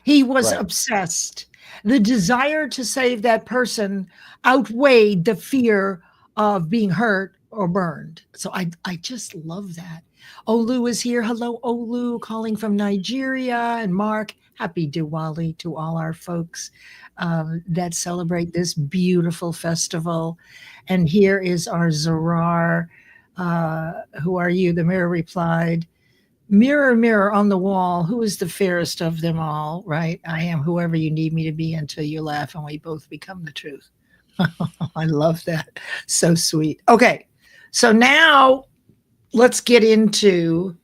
[SPEAKER 1] He was obsessed. The desire to save that person outweighed the fear of being hurt or burned. So I just love that. Olu is here. Hello, Olu, calling from Nigeria. And Mark, happy Diwali to all our folks that celebrate this beautiful festival. And here is our Zarar. Who are you? The mirror replied, mirror, mirror on the wall, who is the fairest of them all, right? I am whoever you need me to be until you laugh and we both become the truth. I love that. So sweet. Okay. So now let's get into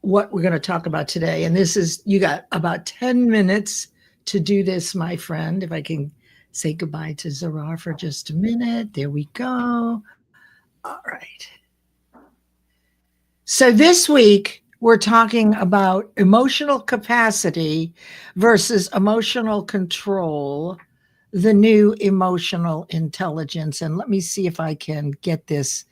[SPEAKER 1] what we're going to talk about today. And this is, you got about 10 minutes to do this, my friend. If I can say goodbye to Zarar for just a minute. There we go. All right. So this week, we're talking about emotional capacity versus emotional control, the new emotional intelligence. And let me see if I can get this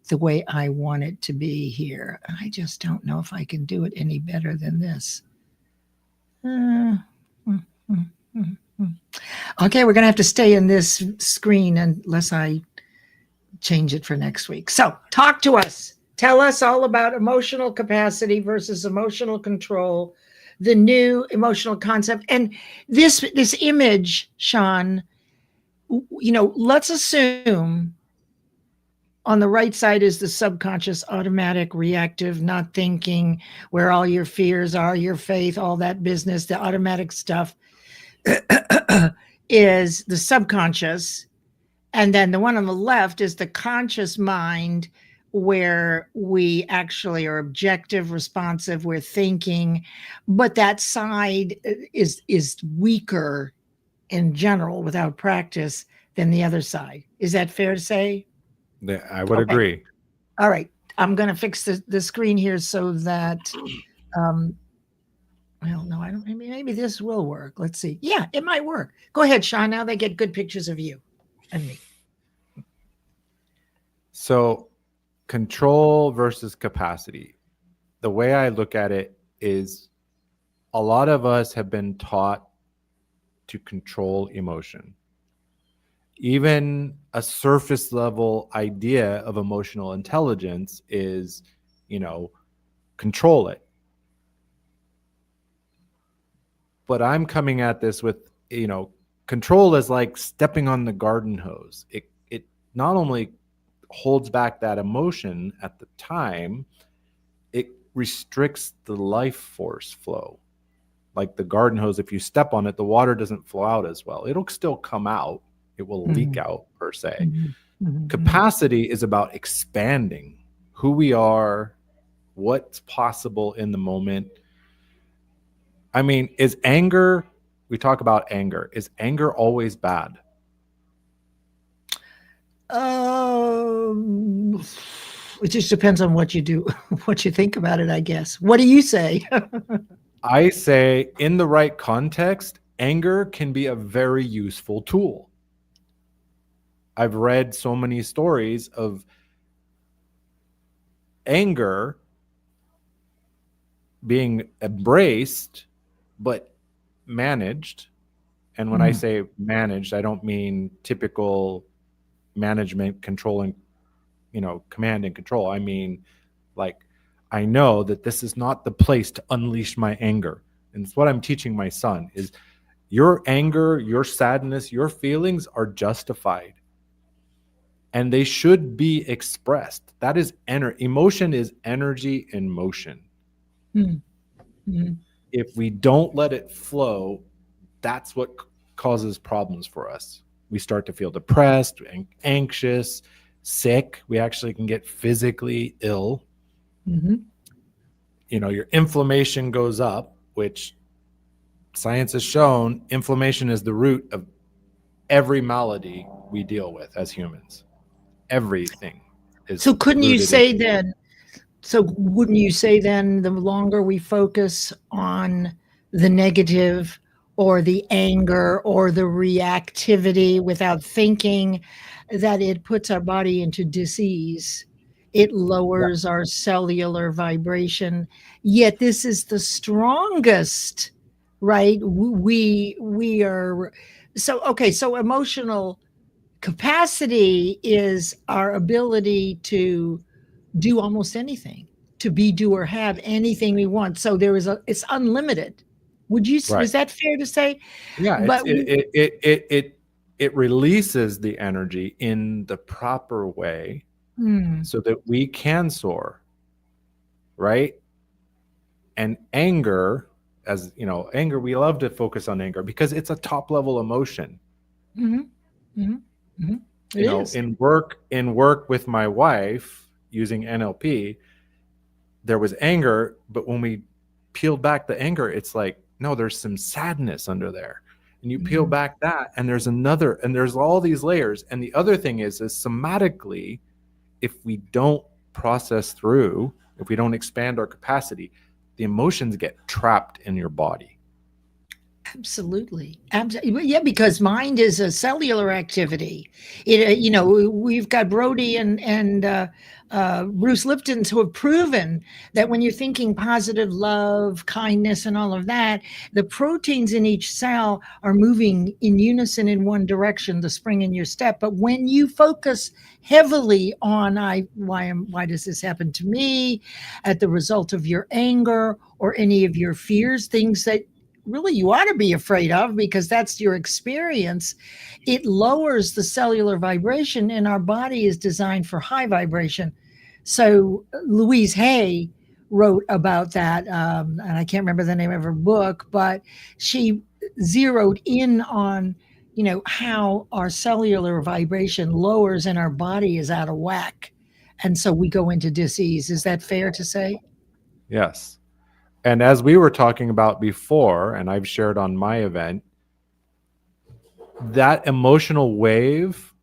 [SPEAKER 1] the way I want it to be here. I just don't know if I can do it any better than this. Okay, we're going to have to stay in this screen unless I change it for next week. So talk to us. Tell us all about emotional capacity versus emotional control, the new emotional concept. And this image, Sean, you know, let's assume On the right side is the subconscious, automatic, reactive, not thinking, where all your fears are, your faith, all that business, the automatic stuff is the subconscious. And then the one on the left is the conscious mind, where we actually are objective, responsive, we're thinking, but that side is weaker in general without practice than the other side. Is that fair to say?
[SPEAKER 2] I would
[SPEAKER 1] Okay.
[SPEAKER 2] agree.
[SPEAKER 1] All right. I'm going to fix the screen here so that, well, no, I don't, maybe this will work. Let's see. Yeah, it might work. Go ahead, Sean. Now they get good pictures of you and me.
[SPEAKER 2] So, control versus capacity. The way I look at it is a lot of us have been taught to control emotion. Even a surface level idea of emotional intelligence is, control it. But I'm coming at this with, control is like stepping on the garden hose. It not only holds back that emotion at the time, it restricts the life force flow. Like the garden hose, if you step on it, the water doesn't flow out as well. It'll still come out. It will leak out per se. Capacity is about expanding who we are, what's possible in the moment. I mean, we talk about anger. Is anger always bad?
[SPEAKER 1] It just depends on what you do, what you think about it, I guess. What do you say?
[SPEAKER 2] I say in the right context, anger can be a very useful tool. I've read so many stories of anger being embraced, but managed. And when I say managed, I don't mean typical management, controlling, command and control. I mean, like, I know that this is not the place to unleash my anger. And it's what I'm teaching my son is your anger, your sadness, your feelings are justified. And they should be expressed. That is emotion is energy in motion. If we don't let it flow, that's what causes problems for us. We start to feel depressed and anxious, sick. We actually can get physically ill. Your inflammation goes up, which science has shown inflammation is the root of every malady we deal with as humans. Everything is.
[SPEAKER 1] So wouldn't you say then the longer we focus on the negative or the anger or the reactivity without thinking, that it puts our body into disease? It lowers our cellular vibration. Yet this is the strongest, right? We are so emotional capacity is our ability to do almost anything, to be, do, or have anything we want. So it's unlimited. Would you, is that fair to say?
[SPEAKER 2] Yeah,
[SPEAKER 1] but
[SPEAKER 2] it releases the energy in the proper way so that we can soar, right? And anger, we love to focus on anger because it's a top level emotion. In work with my wife using NLP, there was anger, but when we peeled back the anger, it's like, no, there's some sadness under there. And you peel back that, and there's another, and there's all these layers. And the other thing is somatically, if we don't process through, if we don't expand our capacity, the emotions get trapped in your body.
[SPEAKER 1] Absolutely. Yeah, because mind is a cellular activity. We've got Brody and Bruce Lipton who have proven that when you're thinking positive love, kindness, and all of that, the proteins in each cell are moving in unison in one direction, the spring in your step. But when you focus heavily on why does this happen to me, at the result of your anger or any of your fears, things that really you ought to be afraid of, because that's your experience. It lowers the cellular vibration, and our body is designed for high vibration. So Louise Hay wrote about that, and I can't remember the name of her book, but she zeroed in on, how our cellular vibration lowers and our body is out of whack, and so we go into disease. Is that fair to say?
[SPEAKER 2] Yes. And as we were talking about before, and I've shared on my event, that emotional wave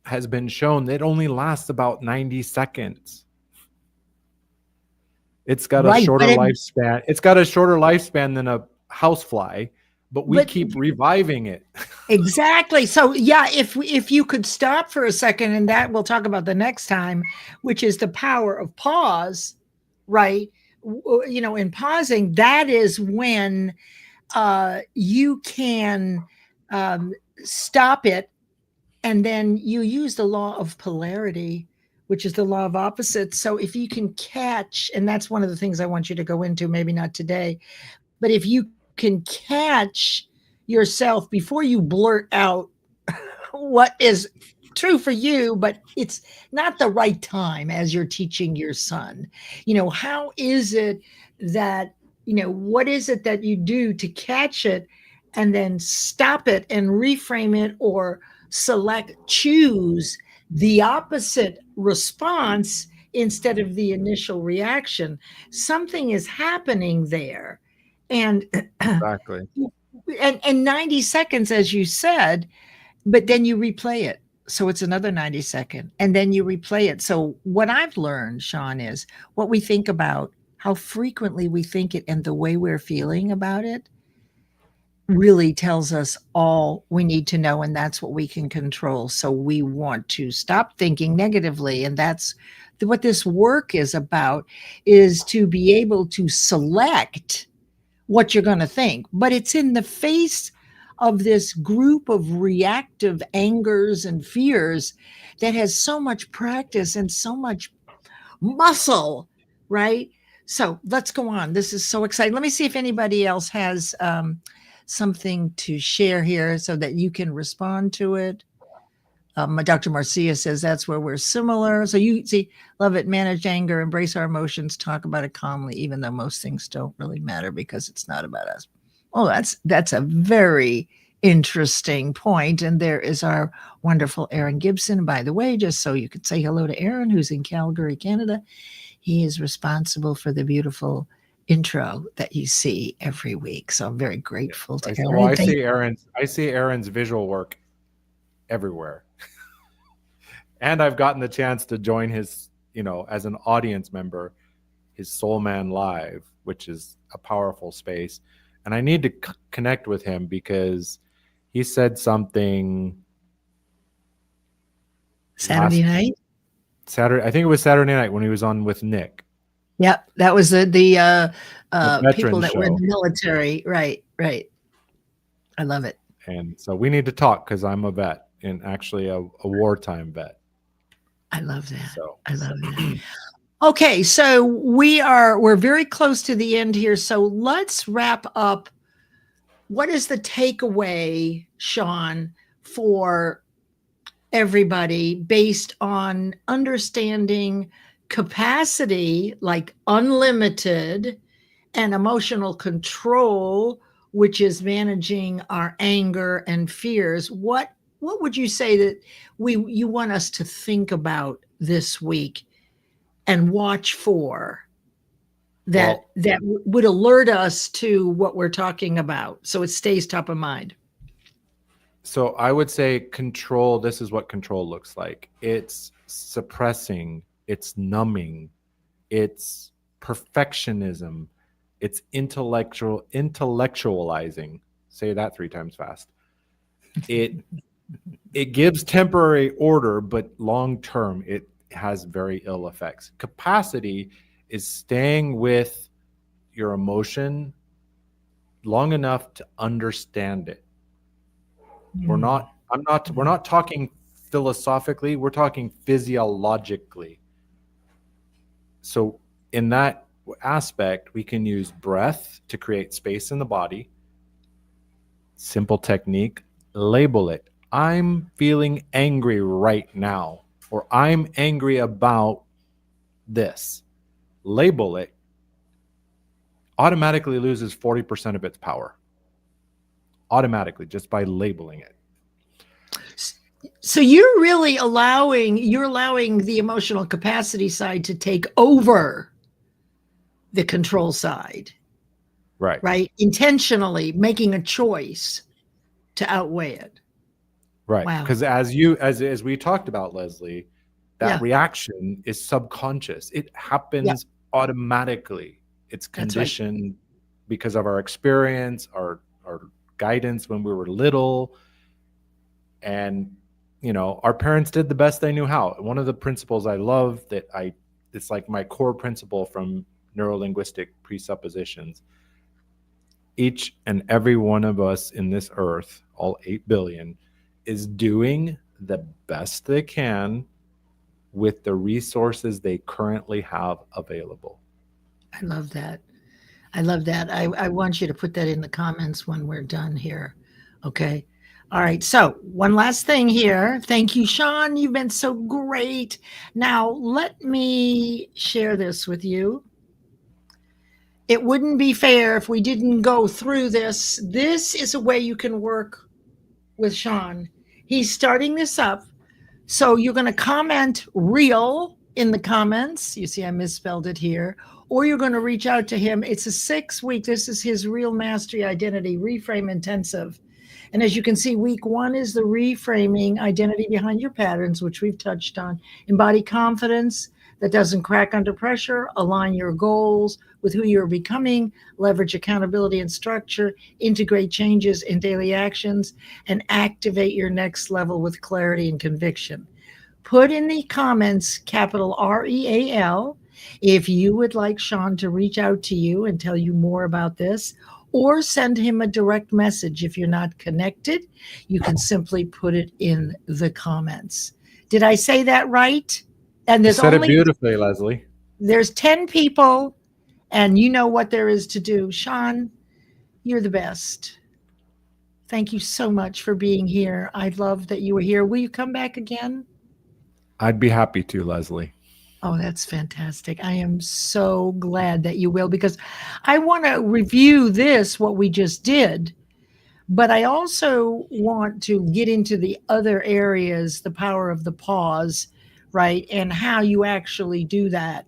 [SPEAKER 2] has been shown that it only lasts about 90 seconds. It's got a
[SPEAKER 1] Right,
[SPEAKER 2] shorter lifespan. It's got a shorter lifespan than a housefly, but we keep reviving it.
[SPEAKER 1] Exactly. So yeah, if you could stop for a second, and that we'll talk about the next time, which is the power of pause, right? In pausing, that is when you can stop it, and then you use the law of polarity, which is the law of opposites. So if you can catch, and that's one of the things I want you to go into, maybe not today, but if you can catch yourself before you blurt out what is true for you, but it's not the right time as you're teaching your son. How is it that, what is it that you do to catch it and then stop it and reframe it, or choose the opposite response instead of the initial reaction? Something is happening there. And
[SPEAKER 2] Exactly.
[SPEAKER 1] and 90 seconds, as you said, but then you replay it. So it's another 90 second, and then you replay it. So what I've learned, Sean, is what we think about, how frequently we think it, and the way we're feeling about it really tells us all we need to know, and that's what we can control. So we want to stop thinking negatively, and that's what this work is about, is to be able to select what you're going to think. But it's in the face of this group of reactive angers and fears that has so much practice and so much muscle, right? So let's go on. This is so exciting. Let me see if anybody else has something to share here so that you can respond to it. Dr. Marcia says that's where we're similar. So you see, love it, manage anger, embrace our emotions, talk about it calmly, even though most things don't really matter because it's not about us. Oh, that's a very interesting point. And there is our wonderful Aaron Gibson, by the way, just so you could say hello to Aaron, who's in Calgary, Canada. He is responsible for the beautiful intro that you see every week. So I'm very grateful to Aaron.
[SPEAKER 2] Well, I see Aaron's visual work everywhere. And I've gotten the chance to join his, as an audience member, his Soul Man Live, which is a powerful space. And I need to connect with him because he said something
[SPEAKER 1] Saturday night.
[SPEAKER 2] I think it was Saturday night when he was on with Nick.
[SPEAKER 1] Yep, that was the people that
[SPEAKER 2] show.
[SPEAKER 1] were in the military. Right. I love it.
[SPEAKER 2] And so we need to talk because I'm a vet, and actually a wartime vet.
[SPEAKER 1] I love that.
[SPEAKER 2] So.
[SPEAKER 1] I love that. Okay, so we're very close to the end here. So let's wrap up. What is the takeaway, Sean, for everybody based on understanding capacity, like unlimited, and emotional control, which is managing our anger and fears? What would you say that you want us to think about this week and watch for that would alert us to what we're talking about, so it stays top of mind?
[SPEAKER 2] So I would say control. This is what control looks like. It's suppressing, it's numbing, it's perfectionism, it's intellectualizing. Say that 3 times fast. It gives temporary order, but long term it has very ill effects. Capacity is staying with your emotion long enough to understand it. We're not talking philosophically, we're talking physiologically. So in that aspect, we can use breath to create space in the body. simple technique, label it. I'm feeling angry right now, or I'm angry about this. Label it. Automatically loses 40% of its power. Automatically, just by labeling it.
[SPEAKER 1] So you're really allowing the emotional capacity side to take over the control side,
[SPEAKER 2] Right.
[SPEAKER 1] right? Intentionally making a choice to outweigh it.
[SPEAKER 2] Right.
[SPEAKER 1] Wow.
[SPEAKER 2] Because as we talked about, Leslie, that
[SPEAKER 1] Yeah.
[SPEAKER 2] reaction is subconscious. It happens automatically. It's
[SPEAKER 1] That's right.
[SPEAKER 2] conditioned because of our experience, our guidance when we were little. And, you know, our parents did the best they knew how. One of the principles I love it's like my core principle from neurolinguistic presuppositions. Each and every one of us in this earth, all 8 billion, is doing the best they can with the resources they currently have available.
[SPEAKER 1] I love that. I love that. I want you to put that in the comments when we're done here. Okay. All right. So one last thing here. Thank you, Sean. You've been so great. Now let me share this with you. It wouldn't be fair if we didn't go through this. This is a way you can work with Sean. He's starting this up. So you're going to comment real in the comments. You see, I misspelled it here. Or you're going to reach out to him. It's a 6-week. This is his Real Mastery Identity Reframe Intensive. And as you can see, week 1 is the reframing identity behind your patterns, which we've touched on. Embody confidence that doesn't crack under pressure. Align your goals with who you're becoming. Leverage accountability and structure. Integrate changes in daily actions. And activate your next level with clarity and conviction. Put in the comments, capital REAL, if you would like Sean to reach out to you and tell you more about this, or send him a direct message. If you're not connected, you can simply put it in the comments. Did I say that right? And
[SPEAKER 2] You said it beautifully, Leslie.
[SPEAKER 1] There's 10 people, and you know what there is to do. Sean, you're the best. Thank you so much for being here. I love that you were here. Will you come back again?
[SPEAKER 2] I'd be happy to, Leslie.
[SPEAKER 1] Oh, that's fantastic. I am so glad that you will, because I want to review what we just did, but I also want to get into the other areas, the power of the pause, right? And how you actually do that.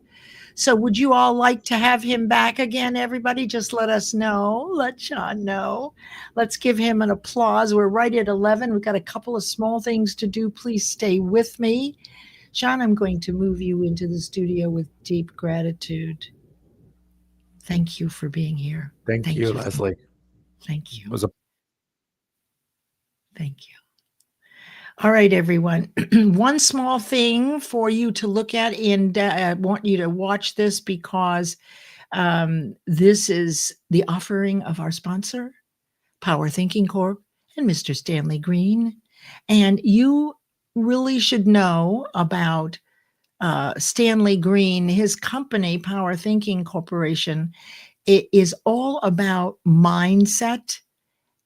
[SPEAKER 1] So would you all like to have him back again, everybody? Just let us know. Let Sean know. Let's give him an applause. We're right at 11. We've got a couple of small things to do. Please stay with me. Sean, I'm going to move you into the studio with deep gratitude. Thank you for being here.
[SPEAKER 2] Thank you, Leslie.
[SPEAKER 1] Thank you.
[SPEAKER 2] It was
[SPEAKER 1] Thank you. All right, everyone. One small thing for you to look at, and I want you to watch this because this is the offering of our sponsor, Power Thinking Corp, and Mr. Stanley Green. And you really should know about Stanley Green. His company, Power Thinking Corporation, it is all about mindset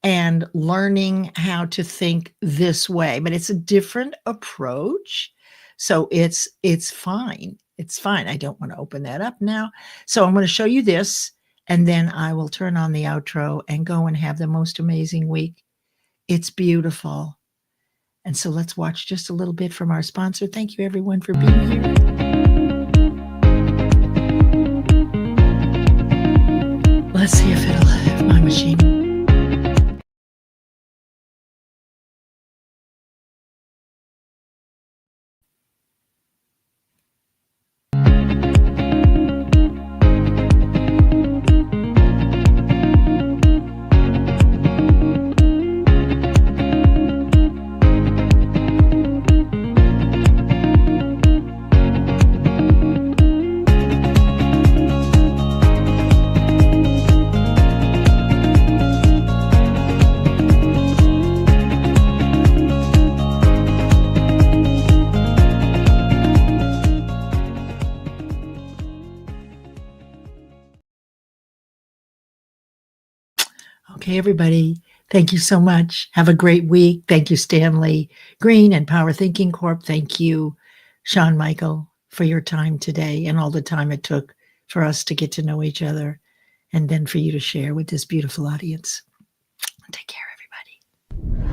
[SPEAKER 1] and learning how to think this way, but it's a different approach. So it's fine. It's fine. I don't want to open that up now. So I'm going to show you this, and then I will turn on the outro and go and have the most amazing week. It's beautiful. And so let's watch just a little bit from our sponsor. Thank you, everyone, for being here. Let's see if it'll have my machine. Okay, everybody. Thank you so much. Have a great week. Thank you, Stanley Green and Power Thinking Corp. Thank you, Sean Michael, for your time today and all the time it took for us to get to know each other and then for you to share with this beautiful audience. Take care, everybody.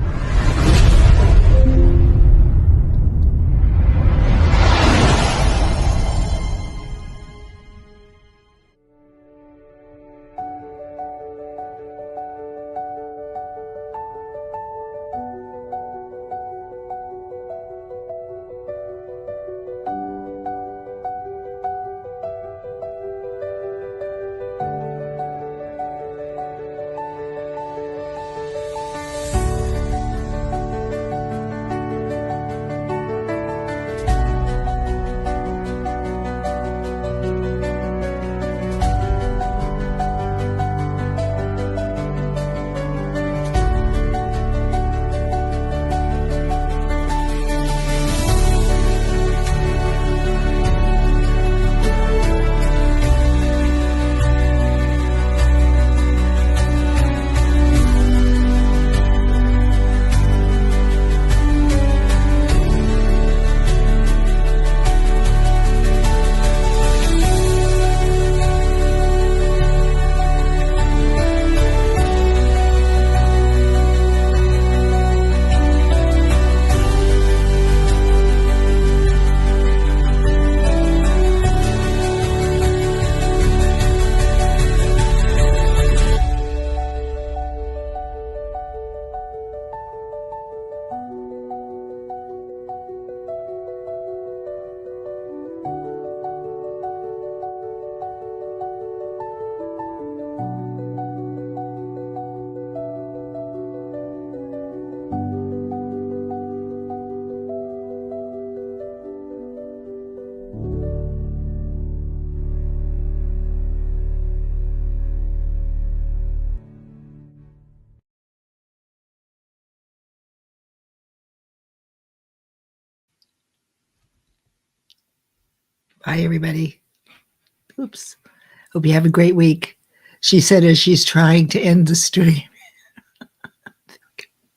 [SPEAKER 1] Bye, everybody. Oops. Hope you have a great week. She said as she's trying to end the stream.